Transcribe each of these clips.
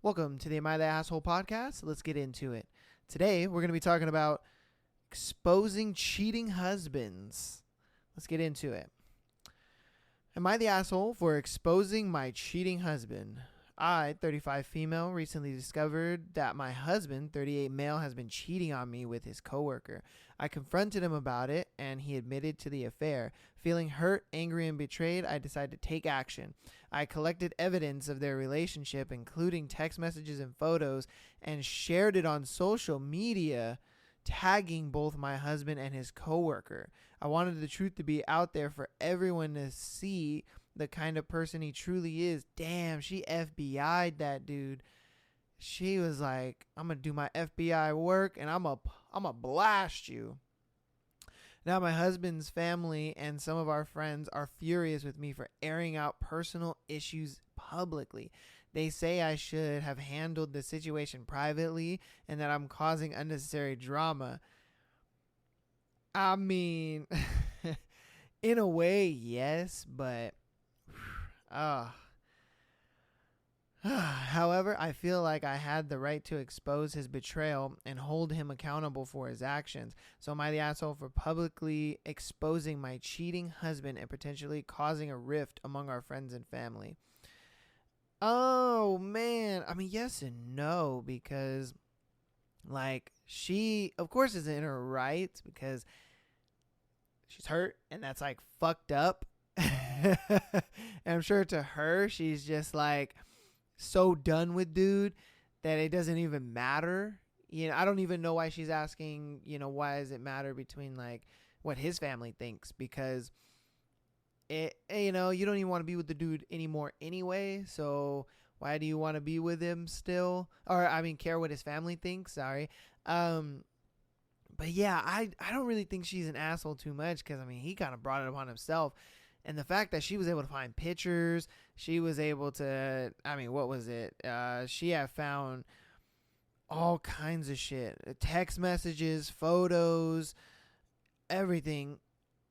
Welcome to the Am I the Asshole podcast. Let's get into it. Today, we're going to be talking about exposing cheating husbands. Let's get into it. Am I the asshole for exposing my cheating husband? I, 35 female, recently discovered that my husband, 38 male, has been cheating on me with his coworker. I confronted him about it, and he admitted to the affair. Feeling hurt, angry, and betrayed, I decided to take action. I collected evidence of their relationship, including text messages and photos, and shared it on social media, tagging both my husband and his coworker. I wanted the truth to be out there for everyone to see the kind of person he truly is. Damn, she FBI'd that dude. She was like, I'm going to do my FBI work and I'm gonna blast you. Now my husband's family and some of our friends are furious with me for airing out personal issues publicly. They say I should have handled the situation privately and that I'm causing unnecessary drama. I mean, in a way, yes, but however, I feel like I had the right to expose his betrayal and hold him accountable for his actions. So am I the asshole for publicly exposing my cheating husband and potentially causing a rift among our friends and family? Oh, man. I mean, yes and no, because, like, she, of course, is in her rights because she's hurt and that's, like, fucked up. And I'm sure to her, she's just, like, so done with dude that it doesn't even matter. You know, I don't even know why she's asking, why does it matter between, like, what his family thinks, because you don't even want to be with the dude anymore anyway. So why do you want to be with him still? Or, I mean, care what his family thinks. Sorry. But yeah, I don't really think she's an asshole too much because, I mean, he kind of brought it upon himself. And the fact that she was able to find pictures, she was able to, I mean, what was it? She had found all kinds of shit. Text messages, photos, everything.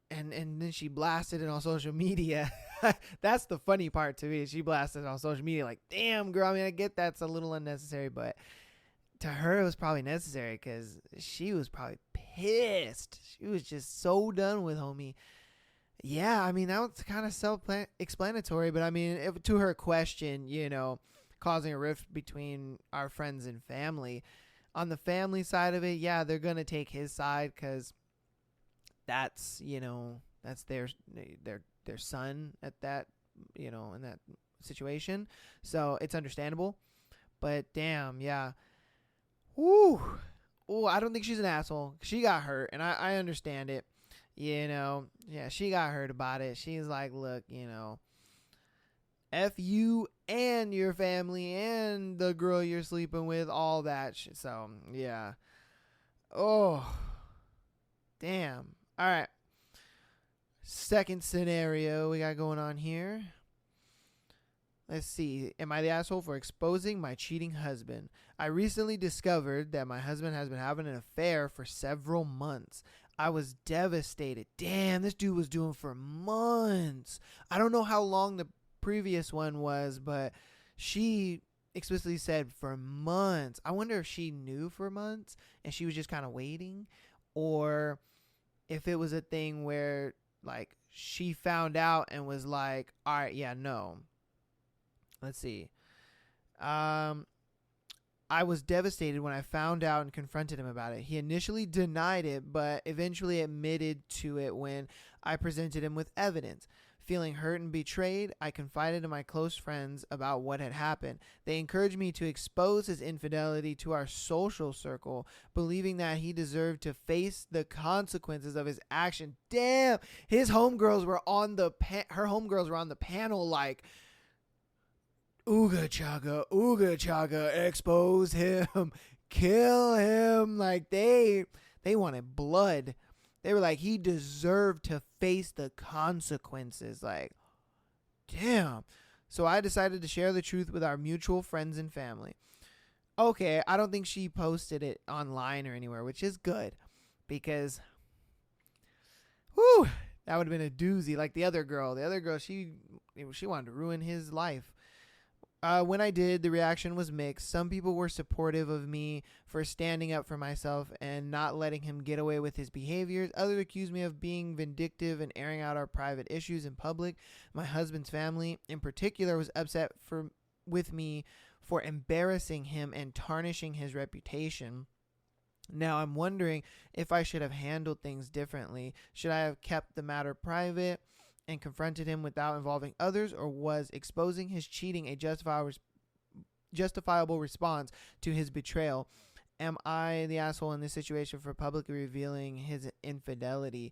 And then she blasted it on social media. That's the funny part to me. She blasted it on social media like, damn, girl. I mean, I get that's a little unnecessary, but to her, it was probably necessary because she was probably pissed. She was just so done with homie. Yeah, I mean, that was kind of self-explanatory, but I mean, to her question, causing a rift between our friends and family. On the family side of it, yeah, they're going to take his side because that's their son at that, in that situation. So it's understandable. But damn, yeah. Woo. Ooh, I don't think she's an asshole. She got hurt, and I understand it. Yeah, she got hurt about it. She's like, look, F you and your family and the girl you're sleeping with, all that shit. So, yeah. Oh, damn. All right. Second scenario we got going on here. Let's see. Am I the asshole for exposing my cheating husband? I recently discovered that my husband has been having an affair for several months. I was devastated. Damn, this dude was doing for months. I don't know how long the previous one was, but she explicitly said for months. I wonder if she knew for months and she was just kind of waiting, or if it was a thing where, like, she found out and was like, all right, yeah, no. Let's see. I was devastated when I found out and confronted him about it. He initially denied it, but eventually admitted to it when I presented him with evidence. Feeling hurt and betrayed, I confided in my close friends about what had happened. They encouraged me to expose his infidelity to our social circle, believing that he deserved to face the consequences of his action. Damn, his homegirls were on the her homegirls were on the panel like, Ooga chaga, expose him, kill him. Like, they wanted blood. They were like, he deserved to face the consequences. Like, damn. So I decided to share the truth with our mutual friends and family. Okay, I don't think she posted it online or anywhere, which is good, because that would have been a doozy. Like the other girl, she wanted to ruin his life. When I did, the reaction was mixed. Some people were supportive of me for standing up for myself and not letting him get away with his behaviors. Others accused me of being vindictive and airing out our private issues in public. My husband's family, in particular, was upset with me for embarrassing him and tarnishing his reputation. Now, I'm wondering if I should have handled things differently. Should I have kept the matter private and confronted him without involving others, or was exposing his cheating a justifiable response to his betrayal? Am I the asshole in this situation for publicly revealing his infidelity?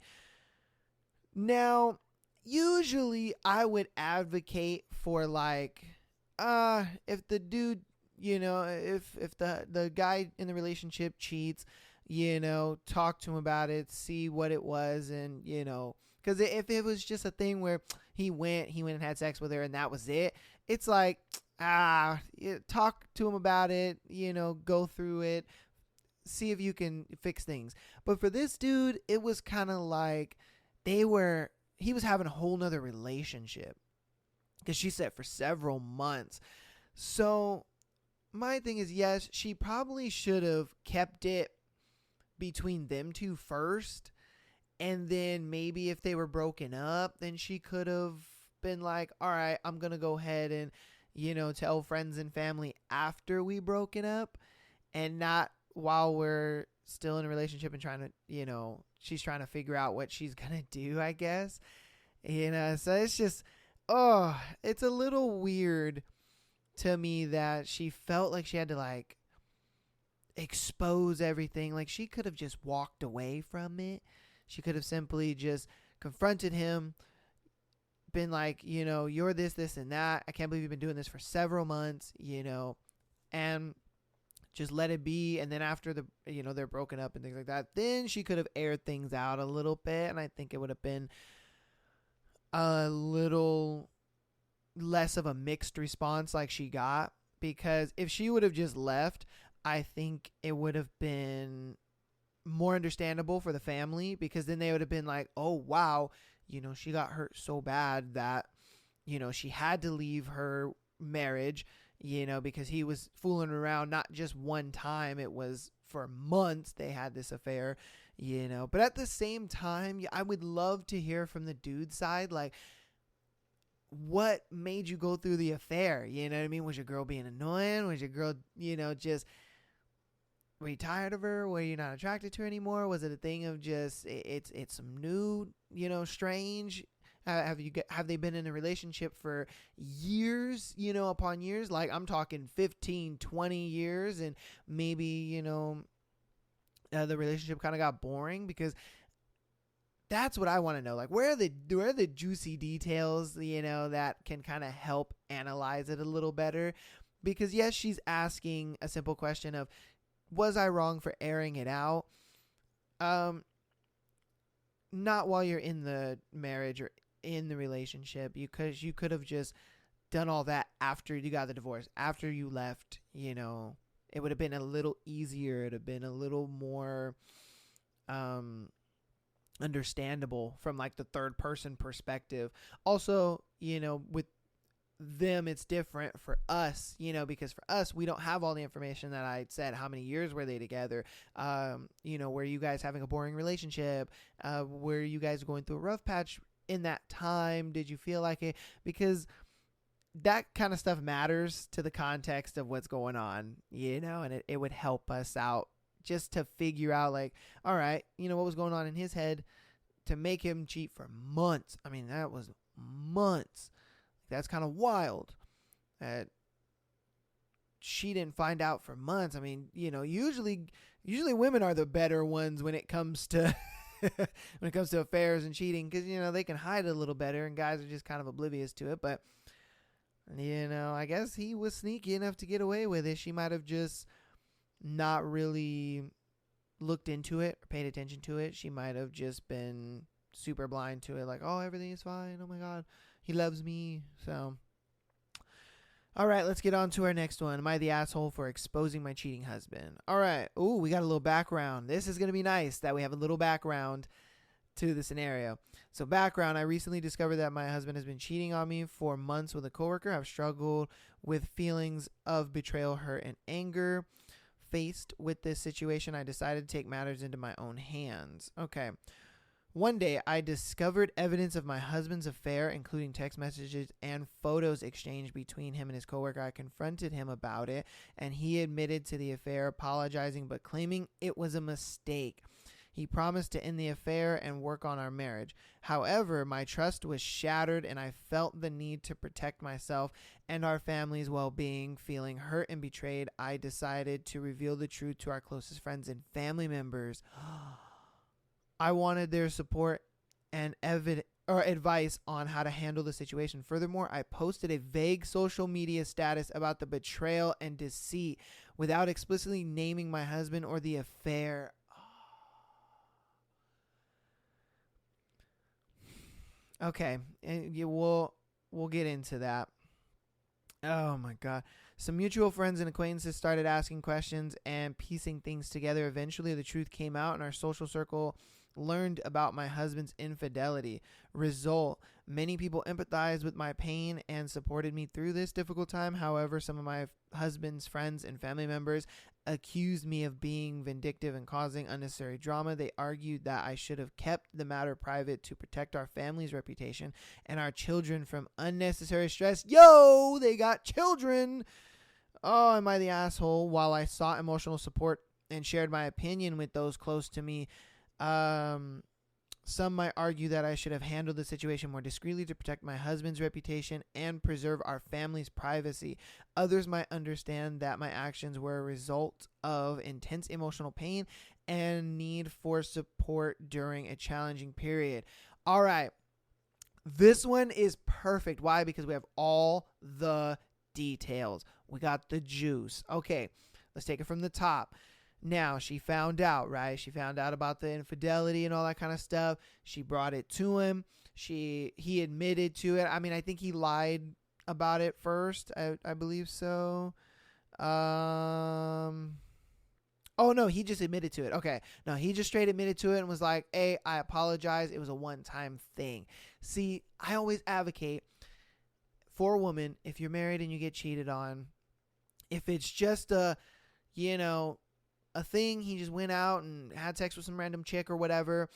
Now, usually I would advocate for if the dude, if the guy in the relationship cheats, talk to him about it, see what it was, and because if it was just a thing where he went and had sex with her and that was it, it's like, talk to him about it, go through it, see if you can fix things. But for this dude, it was kind of like he was having a whole nother relationship, because she said for several months. So my thing is, yes, she probably should have kept it between them two first. And then maybe if they were broken up, then she could have been like, all right, I'm going to go ahead and, tell friends and family after we broken up, and not while we're still in a relationship and trying to, she's trying to figure out what she's going to do, I guess. So it's just, it's a little weird to me that she felt like she had to expose everything. Like, she could have just walked away from it. She could have simply just confronted him, been like, you're this, and that. I can't believe you've been doing this for several months, and just let it be. And then after they're broken up and things like that, then she could have aired things out a little bit. And I think it would have been a little less of a mixed response like she got, because if she would have just left, I think it would have been more understandable for the family, because then they would have been like, oh wow, she got hurt so bad that she had to leave her marriage, because he was fooling around, not just one time, it was for months they had this affair, but at the same time, I would love to hear from the dude's side, like, what made you go through the affair? You know what I mean? Was your girl being annoying? Was your girl, just, were you tired of her? Were you not attracted to her anymore? Was it a thing of just, it's some new, strange? Have they been in a relationship for years, upon years? Like, I'm talking 15, 20 years, and maybe, the relationship kind of got boring, because that's what I want to know. Like, where are the juicy details, that can kind of help analyze it a little better? Because yes, she's asking a simple question of, was I wrong for airing it out? Not while you're in the marriage or in the relationship, because you could have just done all that after you got the divorce, after you left. It would have been a little easier. It'd have been a little more understandable from the third person perspective. Also, with them, it's different for us, because for us, we don't have all the information that I said. How many years were they together? Were you guys having a boring relationship? Were you guys going through a rough patch in that time? Did you feel like it? Because that kind of stuff matters to the context of what's going on, and it would help us out just to figure out, all right, what was going on in his head to make him cheat for months. I mean, that was months. That's kind of wild that she didn't find out for months. I mean, usually women are the better ones when it comes to affairs and cheating, because they can hide it a little better, and guys are just kind of oblivious to it. But I guess he was sneaky enough to get away with it. She might have just not really looked into it or paid attention to it. She might have just been super blind to it, like, oh, everything is fine, oh my god, he loves me. So all right, let's get on to our next one. Am I the asshole for exposing my cheating husband? All right. Ooh, we got a little background. This is going to be nice that we have a little background to the scenario. So background, I recently discovered that my husband has been cheating on me for months with a coworker. I've struggled with feelings of betrayal, hurt, and anger. Faced with this situation, I decided to take matters into my own hands. Okay. One day, I discovered evidence of my husband's affair, including text messages and photos exchanged between him and his coworker. I confronted him about it, and he admitted to the affair, apologizing but claiming it was a mistake. He promised to end the affair and work on our marriage. However, my trust was shattered, and I felt the need to protect myself and our family's well-being. Feeling hurt and betrayed, I decided to reveal the truth to our closest friends and family members. I wanted their support and advice on how to handle the situation. Furthermore, I posted a vague social media status about the betrayal and deceit without explicitly naming my husband or the affair. Okay, and we'll get into that. Oh my God. Some mutual friends and acquaintances started asking questions and piecing things together. Eventually, the truth came out, and our social circle learned about my husband's infidelity. Result: many people empathized with my pain and supported me through this difficult time. However, some of my husband's friends and family members accused me of being vindictive and causing unnecessary drama. They argued that I should have kept the matter private to protect our family's reputation and our children from unnecessary stress. Yo, they got children. Oh, am I the asshole? While I sought emotional support and shared my opinion with those close to me, some might argue that I should have handled the situation more discreetly to protect my husband's reputation and preserve our family's privacy. Others might understand that my actions were a result of intense emotional pain and need for support during a challenging period. All right. This one is perfect. Why? Because we have all the details. We got the juice. Okay, let's take it from the top. Now, she found out, right? She found out about the infidelity and all that kind of stuff. She brought it to him. He admitted to it. I mean, I think he lied about it first. I believe so. Oh, no, he just admitted to it. Okay. No, he just straight admitted to it and was like, hey, I apologize. It was a one-time thing. See, I always advocate for a woman, if you're married and you get cheated on, if it's just a thing, he just went out and had sex with some random chick or whatever,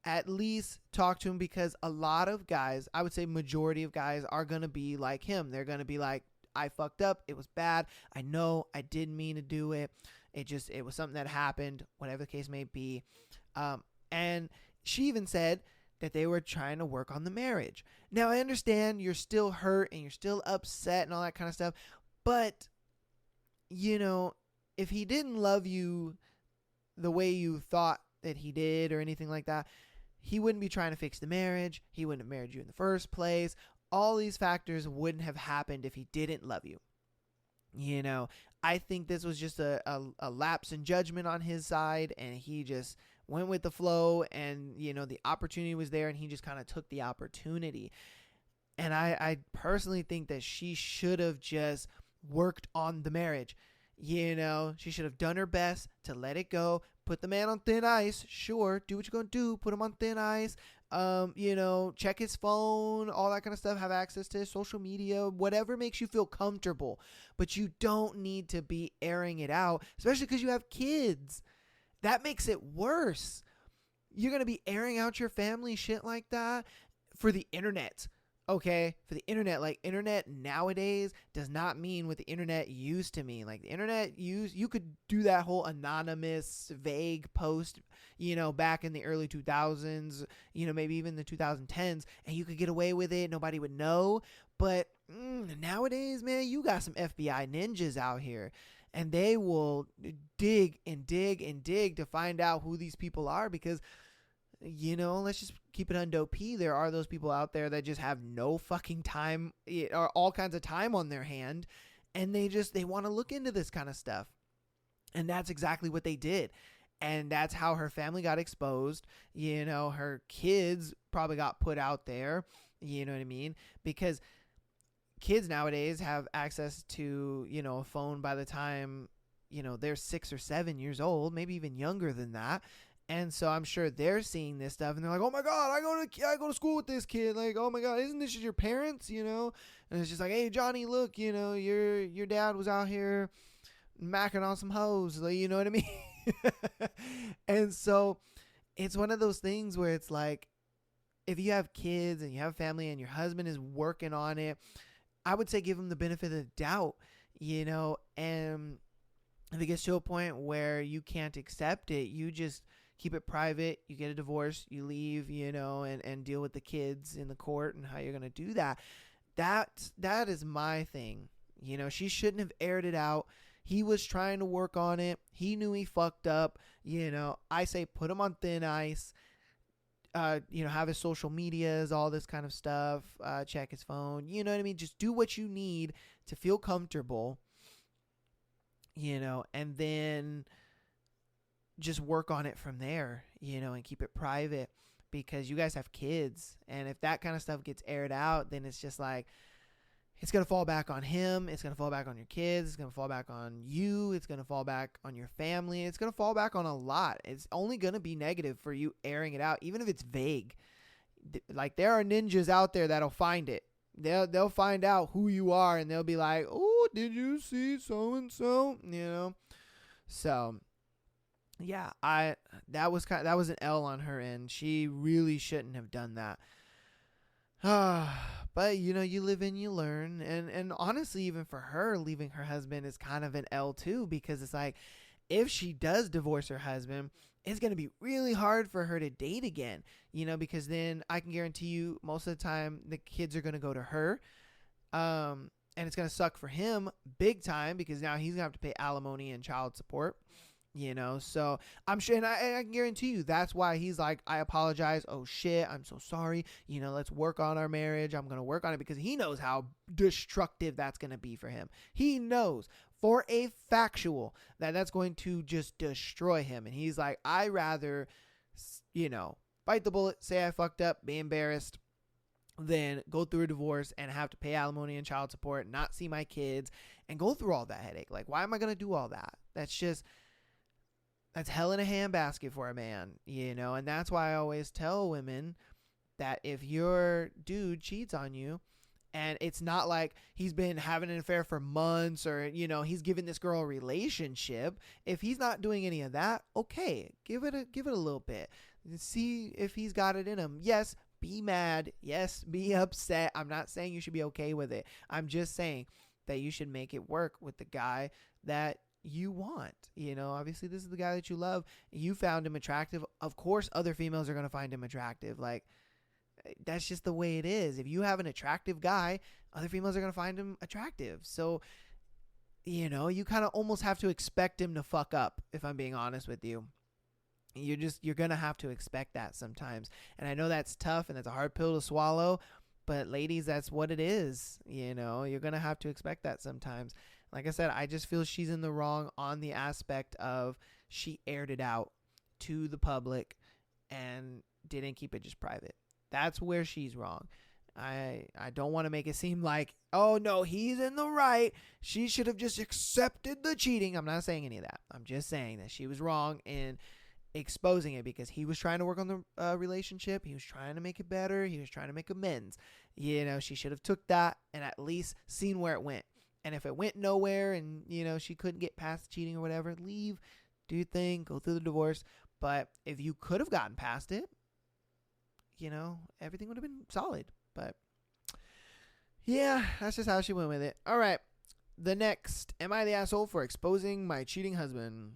at least talk to him, because a lot of guys, I would say majority of guys, are going to be like him. They're going to be like, I fucked up. It was bad. I know I didn't mean to do it. It was something that happened, whatever the case may be. And she even said that they were trying to work on the marriage. Now, I understand you're still hurt and you're still upset and all that kind of stuff, but if he didn't love you the way you thought that he did or anything like that, he wouldn't be trying to fix the marriage. He wouldn't have married you in the first place. All these factors wouldn't have happened if he didn't love you. I think this was just a lapse in judgment on his side, and he just went with the flow, and, the opportunity was there, and he just kind of took the opportunity. And I personally think that she should have just worked on the marriage. She should have done her best to let it go, put the man on thin ice. Sure, do what you're going to do, put him on thin ice. Check his phone, all that kind of stuff, have access to his social media, whatever makes you feel comfortable. But you don't need to be airing it out, especially because you have kids. That makes it worse. You're going to be airing out your family shit like that for the internet. Okay, for the internet, like internet nowadays does not mean what the internet used to mean. Like the internet you could do that whole anonymous, vague post, back in the early 2000s, maybe even the 2010s, and you could get away with it. Nobody would know. But nowadays, man, you got some FBI ninjas out here, and they will dig and dig and dig to find out who these people are, because let's just keep it hundo P. There are those people out there that just have no fucking time, or all kinds of time on their hand, and they want to look into this kind of stuff. And that's exactly what they did. And that's how her family got exposed. Her kids probably got put out there. You know what I mean? Because kids nowadays have access to, a phone by the time, they're 6 or 7 years old, maybe even younger than that. And so I'm sure they're seeing this stuff and they're like, oh my God, I go to school with this kid. Like, oh my God, isn't this just your parents, you know? And it's just like, hey, Johnny, look, you know, your dad was out here macking on some hoes. Like, you know what I mean? And so it's one of those things where it's like, if you have kids and you have family and your husband is working on it, I would say give him the benefit of the doubt, you know, and if it gets to a point where you can't accept it, you just keep it private, you get a divorce, you leave, you know, and deal with the kids in the court and how you're going to do that. That is my thing. You know, she shouldn't have aired it out. He was trying to work on it. He knew he fucked up. You know, I say put him on thin ice. You know, have his social medias, all this kind of stuff. Check his phone. You know what I mean? Just do what you need to feel comfortable. You know, and then just work on it from there, you know, and keep it private because you guys have kids. And if that kind of stuff gets aired out, then it's just like, it's going to fall back on him. It's going to fall back on your kids. It's going to fall back on you. It's going to fall back on your family. It's going to fall back on a lot. It's only going to be negative for you airing it out, even if it's vague. Like, there are ninjas out there that'll find it. They'll find out who you are and they'll be like, oh, did you see so-and-so? You know? So, yeah, that was an L on her end. She really shouldn't have done that. But, you know, you live and you learn. And honestly, even for her, leaving her husband is kind of an L too, because it's like, if she does divorce her husband, it's going to be really hard for her to date again, you know, because then I can guarantee you most of the time the kids are going to go to her. And it's going to suck for him big time because now he's going to have to pay alimony and child support. You know, so I'm sure, and I can guarantee you that's why he's like, I apologize. Oh shit, I'm so sorry. You know, let's work on our marriage. I'm going to work on it because he knows how destructive that's going to be for him. He knows for a factual that that's going to just destroy him. And he's like, I rather, you know, bite the bullet, say I fucked up, be embarrassed, than go through a divorce and have to pay alimony and child support, not see my kids, and go through all that headache. Like, why am I going to do all that? That's hell in a handbasket for a man, you know? And that's why I always tell women that if your dude cheats on you, and it's not like he's been having an affair for months or, you know, he's giving this girl a relationship. If he's not doing any of that, okay, give it a little bit. See if he's got it in him. Yes, be mad. Yes, be upset. I'm not saying you should be okay with it. I'm just saying that you should make it work with the guy that you want. You know, obviously this is the guy that you love. You found him attractive. Of course other females are going to find him attractive. Like, that's just the way it is. If you have an attractive guy, other females are going to find him attractive. So, you know, you kind of almost have to expect him to fuck up, if I'm being honest with you. You're going to have to expect that sometimes. And I know that's tough and that's a hard pill to swallow, but ladies, that's what it is. You know, you're going to have to expect that sometimes. Like I said, I just feel she's in the wrong on the aspect of she aired it out to the public and didn't keep it just private. That's where she's wrong. I don't want to make it seem like, oh no, he's in the right. She should have just accepted the cheating. I'm not saying any of that. I'm just saying that she was wrong in exposing it because he was trying to work on the relationship. He was trying to make it better. He was trying to make amends. You know, she should have took that and at least seen where it went. And if it went nowhere and, you know, she couldn't get past cheating or whatever, leave, do your thing, go through the divorce. But if you could have gotten past it, you know, everything would have been solid. But yeah, that's just how she went with it. All right. The next, am I the asshole for exposing my cheating husband?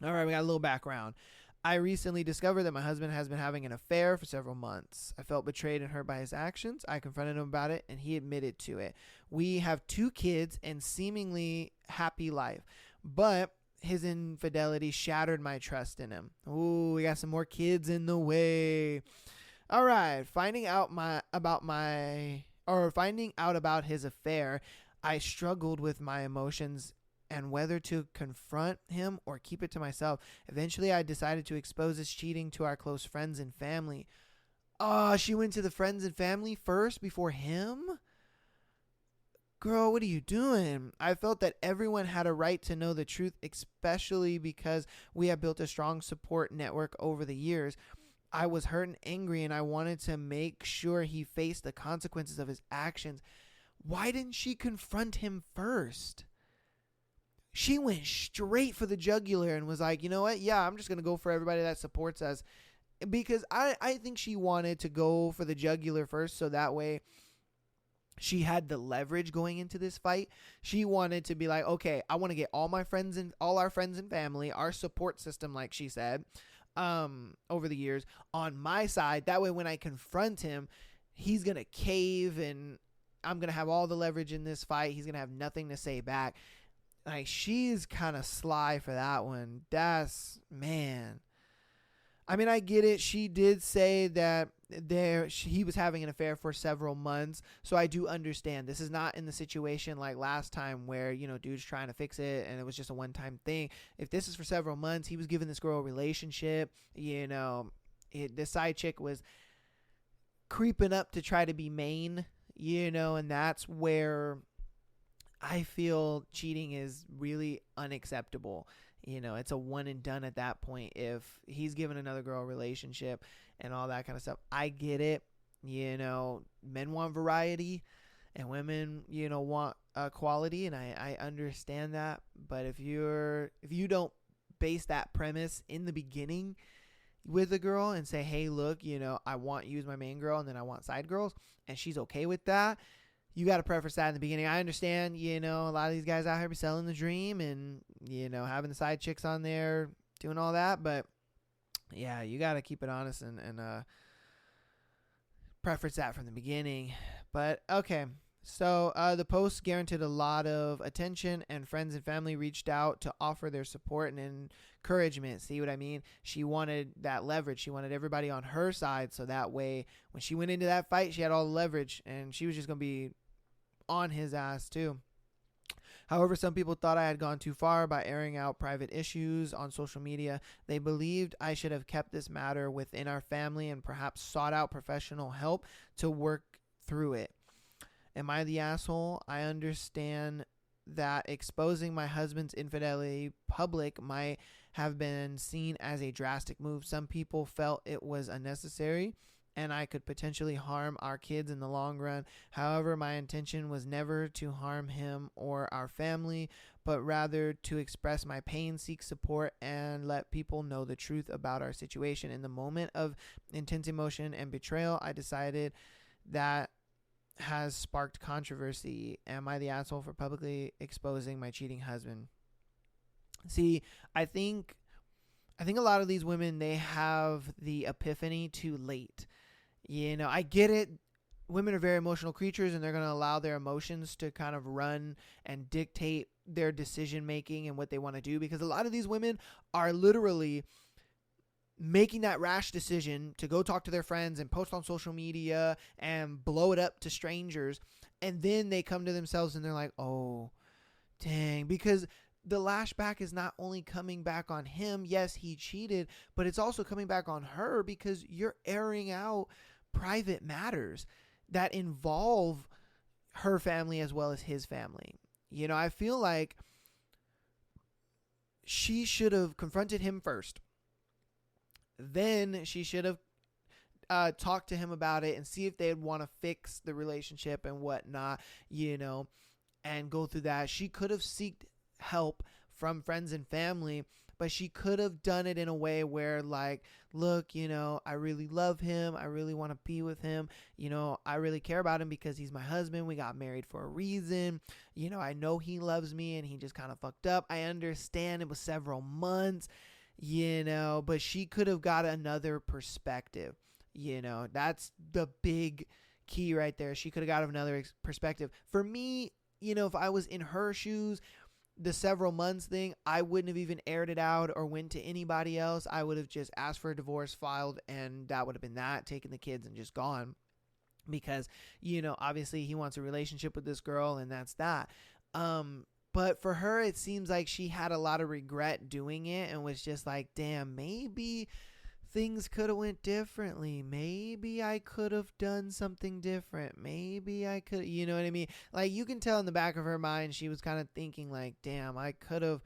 All right, we got a little background. I recently discovered that my husband has been having an affair for several months. I felt betrayed and hurt by his actions. I confronted him about it, and he admitted to it. We have 2 kids and seemingly happy life, but his infidelity shattered my trust in him. Ooh, we got some more kids in the way. All right, finding out about his affair, I struggled with my emotions and whether to confront him or keep it to myself. Eventually, I decided to expose his cheating to our close friends and family. Oh, she went to the friends and family first before him? girl, what are you doing? I felt that everyone had a right to know the truth, especially because we have built a strong support network over the years. I was hurt and angry, and I wanted to make sure he faced the consequences of his actions. Why didn't she confront him first? She went straight for the jugular and was like, you know what? Yeah, I'm just going to go for everybody that supports us. Because I think she wanted to go for the jugular first, so that way she had the leverage going into this fight. She wanted to be like, okay, I want to get all my friends and all our friends and family, our support system, like she said, over the years, on my side. That way, when I confront him, he's going to cave, and I'm going to have all the leverage in this fight. He's going to have nothing to say back. Like, she's kind of sly for that one. That's, man. I mean, I get it. She did say that he was having an affair for several months. So I do understand. This is not in the situation like last time where, you know, dude's trying to fix it and it was just a one-time thing. If this is for several months, he was giving this girl a relationship. You know, the side chick was creeping up to try to be main, you know, and that's where I feel cheating is really unacceptable. You know, it's a one and done at that point. If he's giving another girl a relationship and all that kind of stuff, I get it. You know, men want variety and women, you know, want quality, and I understand that. But if you don't base that premise in the beginning with a girl and say, hey, look, you know, I want you as my main girl and then I want side girls, and she's okay with that, you got to preface that in the beginning. I understand, you know, a lot of these guys out here be selling the dream and, you know, having the side chicks on there doing all that. But, yeah, you got to keep it honest and preface that from the beginning. But, okay. So, the post guaranteed a lot of attention, and friends and family reached out to offer their support and encouragement. See what I mean? She wanted that leverage. She wanted everybody on her side, so that way when she went into that fight, she had all the leverage, and she was just going to be on his ass too. However, some people thought I had gone too far by airing out private issues on social media. They believed I should have kept this matter within our family and perhaps sought out professional help to work through it. Am I the asshole? I understand that exposing my husband's infidelity public might have been seen as a drastic move. Some people felt it was unnecessary and I could potentially harm our kids in the long run. However, my intention was never to harm him or our family, but rather to express my pain, seek support, and let people know the truth about our situation. In the moment of intense emotion and betrayal, I decided that has sparked controversy. Am I the asshole for publicly exposing my cheating husband? See, I think a lot of these women, they have the epiphany too late. You know, I get it. Women are very emotional creatures, and they're going to allow their emotions to kind of run and dictate their decision making and what they want to do, because a lot of these women are literally making that rash decision to go talk to their friends and post on social media and blow it up to strangers. And then they come to themselves and they're like, oh, dang, because the lashback is not only coming back on him. Yes, he cheated, but it's also coming back on her because you're airing out private matters that involve her family as well as his family. You know, I feel like she should have confronted him first. Then she should have talked to him about it and see if they'd want to fix the relationship and whatnot, you know, and go through that. She could have sought help from friends and family, but she could have done it in a way where, like, look, you know, I really love him. I really want to be with him. You know, I really care about him because he's my husband. We got married for a reason. You know, I know he loves me and he just kind of fucked up. I understand it was several months, you know, but she could have got another perspective. You know, that's the big key right there. She could have got another perspective. For me, you know, if I was in her shoes, the several months thing, I wouldn't have even aired it out or went to anybody else. I would have just asked for a divorce, filed, and that would have been that, taken the kids and just gone. Because, you know, obviously he wants a relationship with this girl and that's that. But for her, it seems like she had a lot of regret doing it and was just like, damn, maybe things could have went differently. Maybe I could have done something different. Maybe I could, you know what I mean? Like, you can tell in the back of her mind, she was kind of thinking like, damn, I could have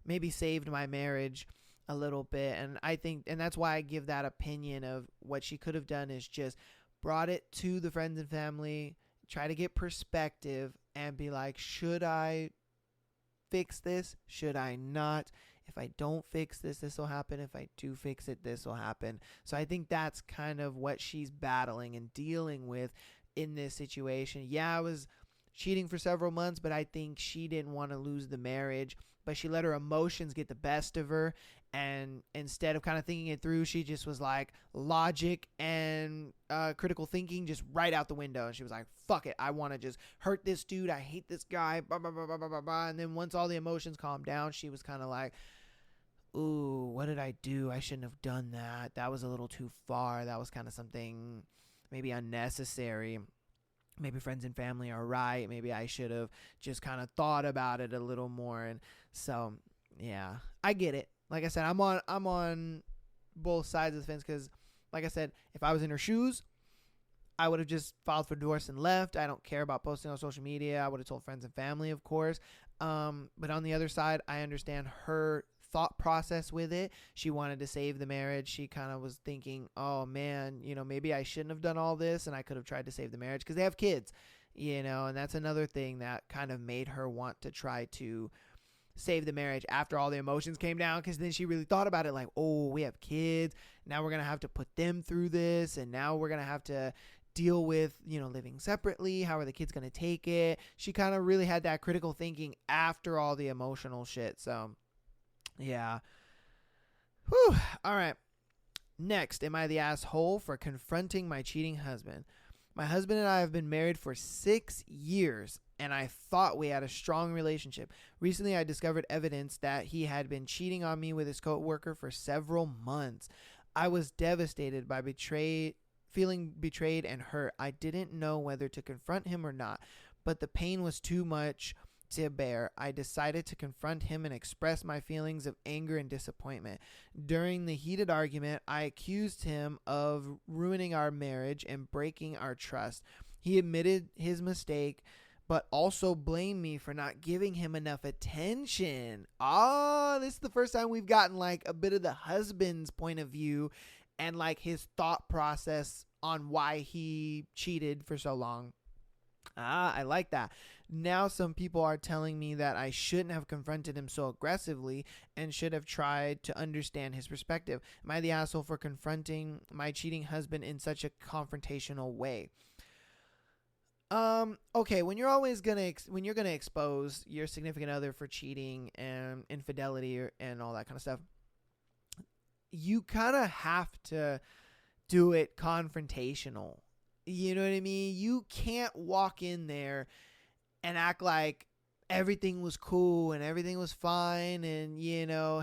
maybe saved my marriage a little bit. And I think, and that's why I give that opinion of what she could have done is just brought it to the friends and family, try to get perspective and be like, should I fix this? Should I not? If I don't fix this, this will happen. If I do fix it, this will happen. So I think that's kind of what she's battling and dealing with in this situation. Yeah, I was cheating for several months, but I think she didn't want to lose the marriage, but she let her emotions get the best of her. And instead of kind of thinking it through, she just was like logic and critical thinking just right out the window. And she was like, fuck it. I want to just hurt this dude. I hate this guy. Blah, blah, blah, blah, blah, blah. And then once all the emotions calmed down, she was kind of like, ooh, what did I do? I shouldn't have done that. That was a little too far. That was kind of something maybe unnecessary. Maybe friends and family are right. Maybe I should have just kind of thought about it a little more. And so, yeah, I get it. Like I said, I'm on both sides of the fence because, like I said, if I was in her shoes, I would have just filed for divorce and left. I don't care about posting on social media. I would have told friends and family, of course. But on the other side, I understand her thought process with it. She wanted to save the marriage. She kind of was thinking, oh man, maybe I shouldn't have done all this and I could have tried to save the marriage because they have kids, and that's another thing that kind of made her want to try to save the marriage after all the emotions came down, because then she really thought about it like, oh, we have kids. Now we're going to have to put them through this, and now we're going to have to deal with, living separately. How are the kids going to take it? She kind of really had that critical thinking after all the emotional shit. So, yeah. Whew. All right. Next, am I the asshole for confronting my cheating husband? My husband and I have been married for 6 years, and I thought we had a strong relationship. Recently, I discovered evidence that he had been cheating on me with his coworker for several months. I was devastated by feeling betrayed and hurt. I didn't know whether to confront him or not, but the pain was too much to bear. I decided to confront him and express my feelings of anger and disappointment. During the heated argument, I accused him of ruining our marriage and breaking our trust. He admitted his mistake, but also blamed me for not giving him enough attention. This is the first time we've gotten like a bit of the husband's point of view and like his thought process on why he cheated for so long. I like that. Now some people are telling me that I shouldn't have confronted him so aggressively and should have tried to understand his perspective. Am I the asshole for confronting my cheating husband in such a confrontational way? Okay, when you're gonna expose your significant other for cheating and infidelity and all that kind of stuff, you kind of have to do it confrontational. You know what I mean? You can't walk in there and act like everything was cool and everything was fine and,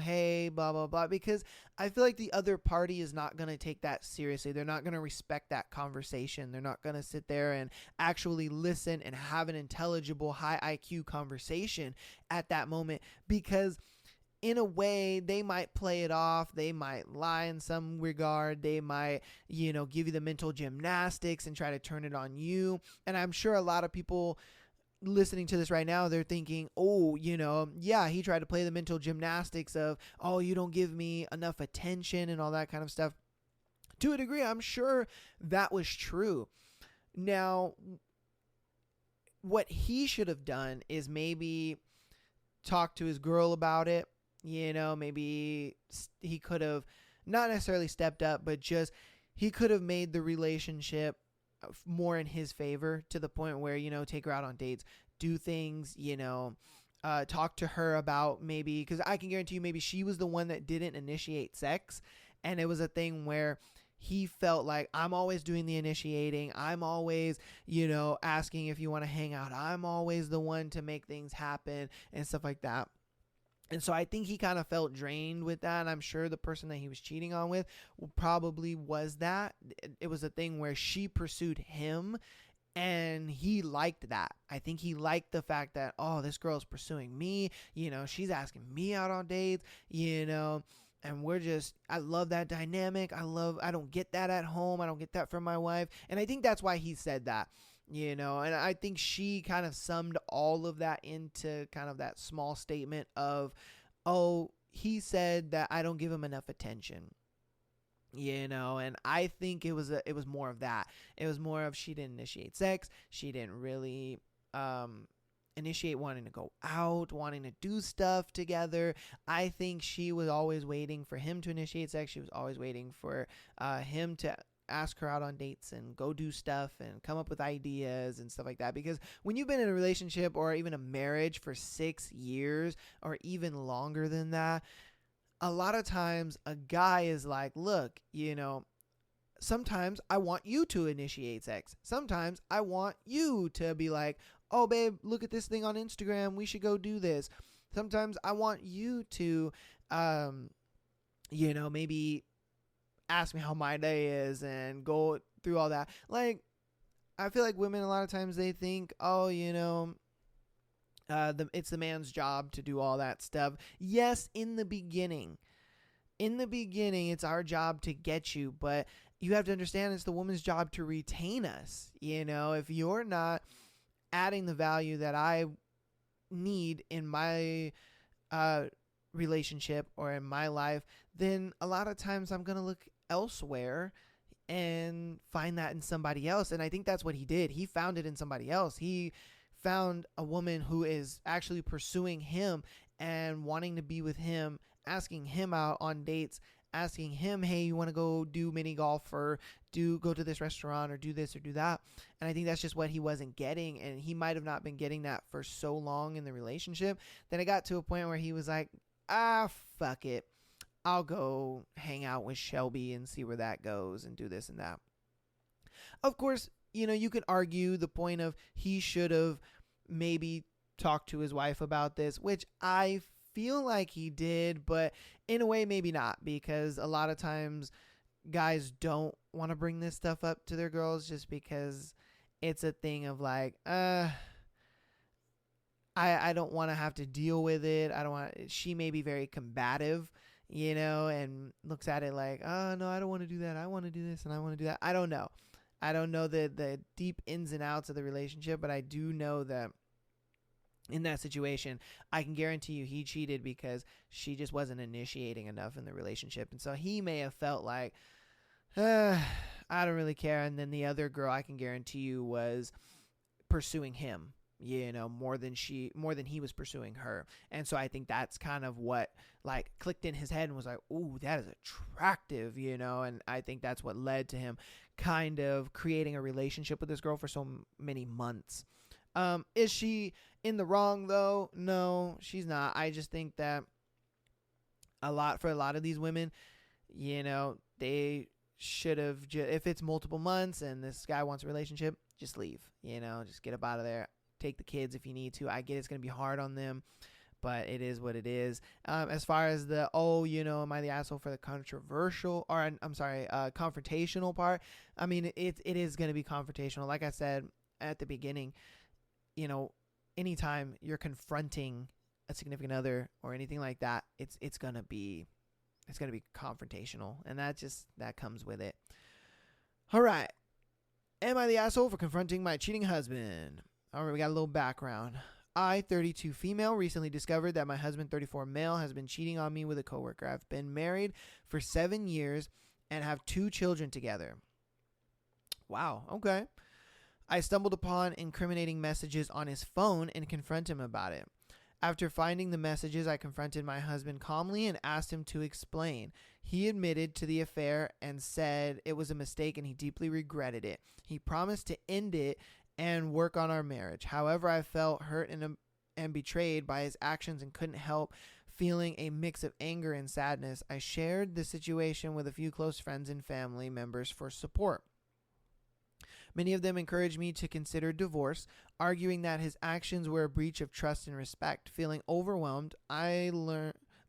hey, blah, blah, blah, because I feel like the other party is not going to take that seriously. They're not going to respect that conversation. They're not going to sit there and actually listen and have an intelligible, high IQ conversation at that moment, because in a way, they might play it off. They might lie in some regard. They might, give you the mental gymnastics and try to turn it on you. And I'm sure a lot of people listening to this right now, they're thinking, oh, yeah, he tried to play the mental gymnastics of, oh, you don't give me enough attention and all that kind of stuff. To a degree, I'm sure that was true. Now, what he should have done is maybe talk to his girl about it. Maybe he could have not necessarily stepped up, but just he could have made the relationship more in his favor, to the point where, take her out on dates, do things, talk to her about maybe, because I can guarantee you maybe she was the one that didn't initiate sex. And it was a thing where he felt like, I'm always doing the initiating. I'm always, asking if you want to hang out. I'm always the one to make things happen and stuff like that. And so I think he kind of felt drained with that. And I'm sure the person that he was cheating on with probably was that. It was a thing where she pursued him and he liked that. I think he liked the fact that, oh, this girl's pursuing me. She's asking me out on dates, and I love that dynamic. I don't get that at home. I don't get that from my wife. And I think that's why he said that, and I think she kind of summed all of that into kind of that small statement of, oh, he said that I don't give him enough attention. And I think it was more of that. It was more of, she didn't initiate sex. She didn't really initiate wanting to go out, wanting to do stuff together. I think she was always waiting for him to initiate sex. She was always waiting for him to ask her out on dates and go do stuff and come up with ideas and stuff like that. Because when you've been in a relationship or even a marriage for 6 years or even longer than that, a lot of times a guy is like, look, sometimes I want you to initiate sex. Sometimes I want you to be like, oh, babe, look at this thing on Instagram. We should go do this. Sometimes I want you to, maybe ask me how my day is and go through all that. Like, I feel like women, a lot of times they think, oh, it's the man's job to do all that stuff. Yes, in the beginning, it's our job to get you, but you have to understand it's the woman's job to retain us. If you're not adding the value that I need in my relationship or in my life, then a lot of times I'm going to look elsewhere and find that in somebody else. And I think that's what he did. He found it in somebody else. He found a woman who is actually pursuing him and wanting to be with him, asking him out on dates, asking him, hey, you want to go do mini golf or go to this restaurant or do this or do that. And I think that's just what he wasn't getting. And he might have not been getting that for so long in the relationship that it got to a point where he was like, fuck it. I'll go hang out with Shelby and see where that goes and do this and that. Of course, you could argue the point of he should have maybe talked to his wife about this, which I feel like he did, but in a way maybe not, because a lot of times guys don't want to bring this stuff up to their girls just because it's a thing of like, I don't want to have to deal with it. She may be very combative, and looks at it like, oh no, I don't want to do that. I want to do this and I want to do that. I don't know the deep ins and outs of the relationship, but I do know that in that situation, I can guarantee you he cheated because she just wasn't initiating enough in the relationship. And so he may have felt like, I don't really care. And then the other girl, I can guarantee you, was pursuing him, more than he was pursuing her. And so I think that's kind of what like clicked in his head and was like, ooh, that is attractive, and I think that's what led to him kind of creating a relationship with this girl for so many months. Is she in the wrong though? No, she's not. I just think that for a lot of these women, they should have, if it's multiple months and this guy wants a relationship, just leave, just get up out of there. Take the kids if you need to. I get it's going to be hard on them, but it is what it is. As far as the, am I the asshole for the controversial, or I'm sorry, confrontational part? I mean, it is going to be confrontational. Like I said at the beginning, anytime you're confronting a significant other or anything like that, it's going to be confrontational, and that comes with it. All right. Am I the asshole for confronting my cheating husband? All right, we got a little background. I, 32 female, recently discovered that my husband, 34 male, has been cheating on me with a coworker. I've been married for 7 years and have 2 children together. Wow, okay. I stumbled upon incriminating messages on his phone and confronted him about it. After finding the messages, I confronted my husband calmly and asked him to explain. He admitted to the affair and said it was a mistake and he deeply regretted it. He promised to end it and work on our marriage. However, I felt hurt and betrayed by his actions and couldn't help feeling a mix of anger and sadness. I shared the situation with a few close friends and family members for support. Many of them encouraged me to consider divorce, arguing that his actions were a breach of trust and respect. Feeling overwhelmed, I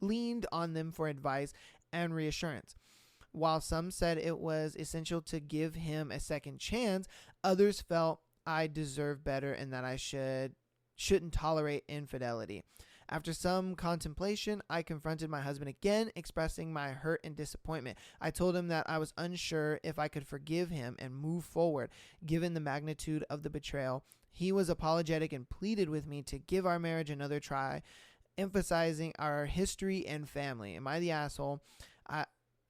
leaned on them for advice and reassurance. While some said it was essential to give him a second chance, others felt I deserve better and that I shouldn't tolerate infidelity. After some contemplation, I confronted my husband again, expressing my hurt and disappointment. I told him that I was unsure if I could forgive him and move forward, given the magnitude of the betrayal. He was apologetic and pleaded with me to give our marriage another try, emphasizing our history and family. Am I the asshole?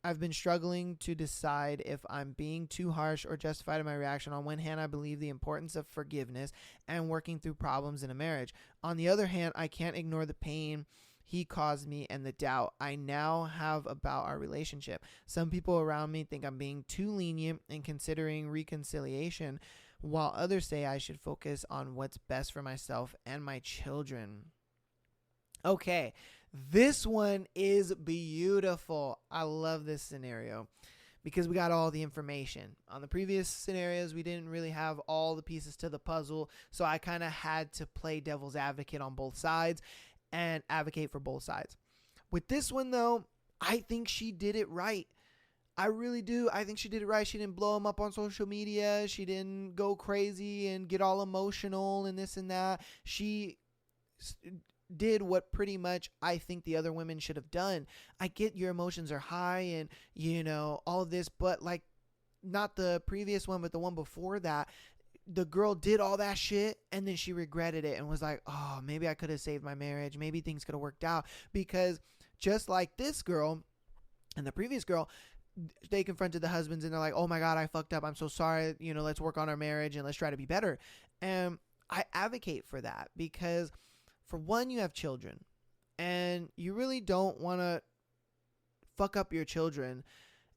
I've been struggling to decide if I'm being too harsh or justified in my reaction. On one hand, I believe the importance of forgiveness and working through problems in a marriage. On the other hand, I can't ignore the pain he caused me and the doubt I now have about our relationship. Some people around me think I'm being too lenient in considering reconciliation, while others say I should focus on what's best for myself and my children. Okay, this one is beautiful. I love this scenario because we got all the information. On the previous scenarios, we didn't really have all the pieces to the puzzle, so I kind of had to play devil's advocate on both sides and advocate for both sides. With this one, though, I think she did it right. I really do. I think she did it right. She didn't blow him up on social media. She didn't go crazy and get all emotional and this and that. She did what pretty much I think the other women should have done. I get your emotions are high and, all of this, but like not the previous one, but the one before that, the girl did all that shit and then she regretted it and was like, oh, maybe I could have saved my marriage. Maybe things could have worked out. Because just like this girl and the previous girl, they confronted the husbands and they're like, oh my God, I fucked up. I'm so sorry. Let's work on our marriage and let's try to be better. And I advocate for that because for one, you have children and you really don't want to fuck up your children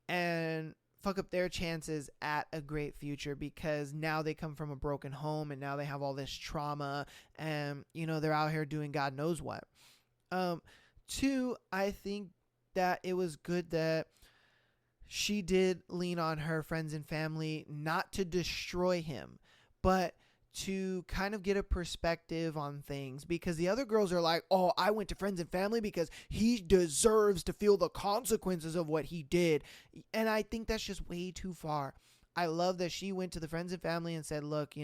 and fuck up their chances at a great future because now they come from a broken home and now they have all this trauma and, they're out here doing God knows what. Two, I think that it was good that she did lean on her friends and family not to destroy him, but to kind of get a perspective on things because the other girls are like, oh, I went to friends and family because he deserves to feel the consequences of what he did. And I think that's just way too far. I love that she went to the friends and family and said, look,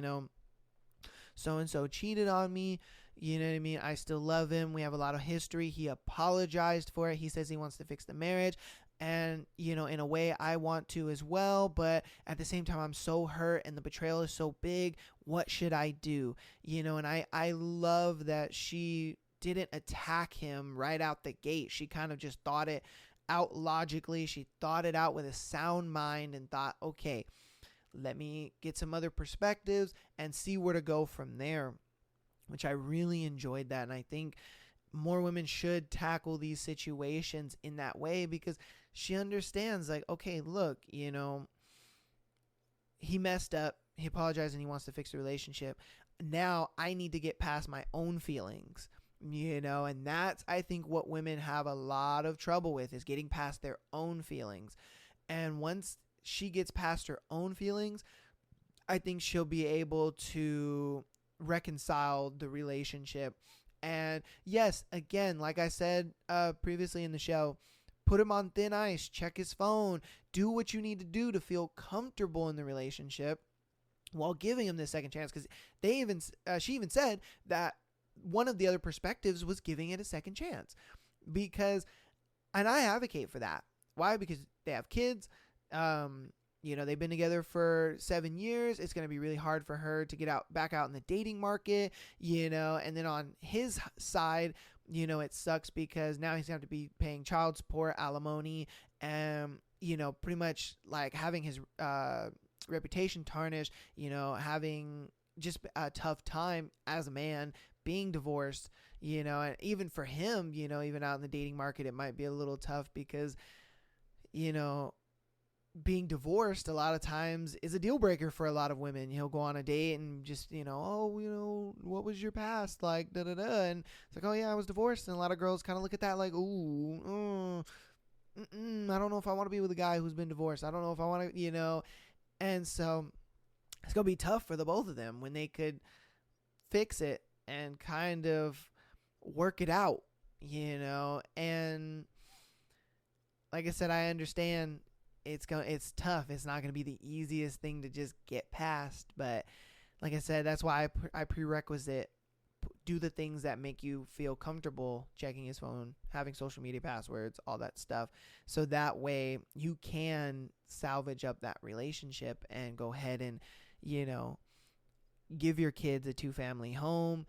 so-and-so cheated on me. You know what I mean? I still love him. We have a lot of history. He apologized for it. He says he wants to fix the marriage. And, in a way I want to as well, but at the same time, I'm so hurt and the betrayal is so big. What should I do? And I love that she didn't attack him right out the gate. She kind of just thought it out logically. She thought it out with a sound mind and thought, okay, let me get some other perspectives and see where to go from there, which I really enjoyed that. And I think more women should tackle these situations in that way because she understands like, okay, look, he messed up. He apologized and he wants to fix the relationship. Now I need to get past my own feelings, and that's, I think, what women have a lot of trouble with is getting past their own feelings. And once she gets past her own feelings, I think she'll be able to reconcile the relationship. And yes, again, like I said previously in the show, put him on thin ice, check his phone, do what you need to do to feel comfortable in the relationship while giving him this second chance. Because she even said that one of the other perspectives was giving it a second chance. And I advocate for that. Why? Because they have kids. They've been together for 7 years. It's going to be really hard for her to get back out in the dating market, and then on his side, it sucks because now he's going to have to be paying child support, alimony, and, pretty much like having his reputation tarnished, having just a tough time as a man being divorced, and even for him, even out in the dating market, it might be a little tough because, being divorced a lot of times is a deal breaker for a lot of women. He'll go on a date and just, what was your past? Like, And it's like, oh yeah, I was divorced. And a lot of girls kind of look at that like, ooh, I don't know if I want to be with a guy who's been divorced. I don't know if I want to, and so it's going to be tough for the both of them when they could fix it and kind of work it out, and like I said, I understand it's tough. It's not going to be the easiest thing to just get past. But like I said, that's why I prerequisite do the things that make you feel comfortable checking his phone, having social media passwords, all that stuff. So that way you can salvage up that relationship and go ahead and, give your kids a 2-family home,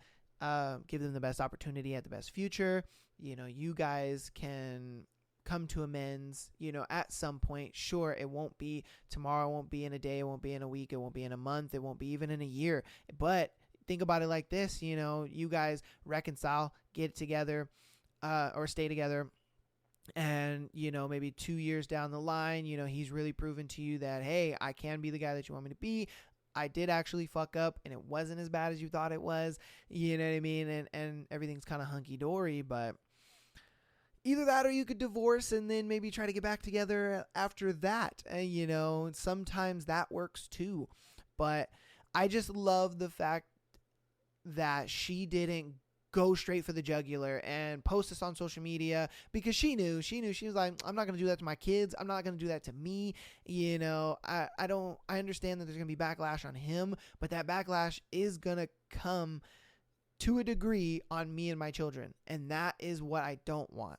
give them the best opportunity at the best future. You guys can come to amends, at some point. Sure, it won't be tomorrow, it won't be in a day, it won't be in a week, it won't be in a month, it won't be even in a year. But think about it like this, you guys reconcile, get together, or stay together. And, maybe 2 years down the line, he's really proven to you that, hey, I can be the guy that you want me to be. I did actually fuck up and it wasn't as bad as you thought it was. You know what I mean? And everything's kind of hunky dory, but either that or you could divorce and then maybe try to get back together after that. Sometimes that works too. But I just love the fact that she didn't go straight for the jugular and post this on social media, because she knew she was like, I'm not going to do that to my kids. I'm not going to do that to me. I understand that there's going to be backlash on him, but that backlash is going to come to a degree on me and my children. And that is what I don't want.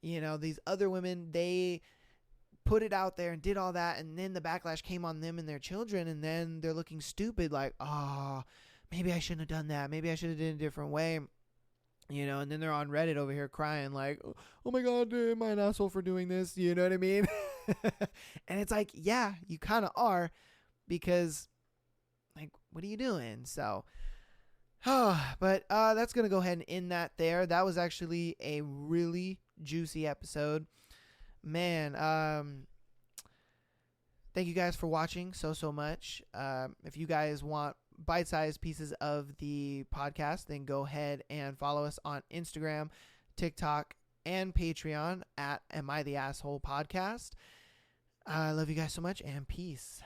These other women, they put it out there and did all that, and then the backlash came on them and their children, and then they're looking stupid like, oh, maybe I shouldn't have done that. Maybe I should have done it a different way. And then they're on Reddit over here crying like, oh my God, am I an asshole for doing this? You know what I mean? And it's like, yeah, you kind of are, because like, what are you doing? So, but that's going to go ahead and end that there. That was actually a really juicy episode. Man, thank you guys for watching so much. If you guys want bite-sized pieces of the podcast, then go ahead and follow us on Instagram, TikTok, and Patreon at Am I the Asshole Podcast. I love you guys so much, and peace.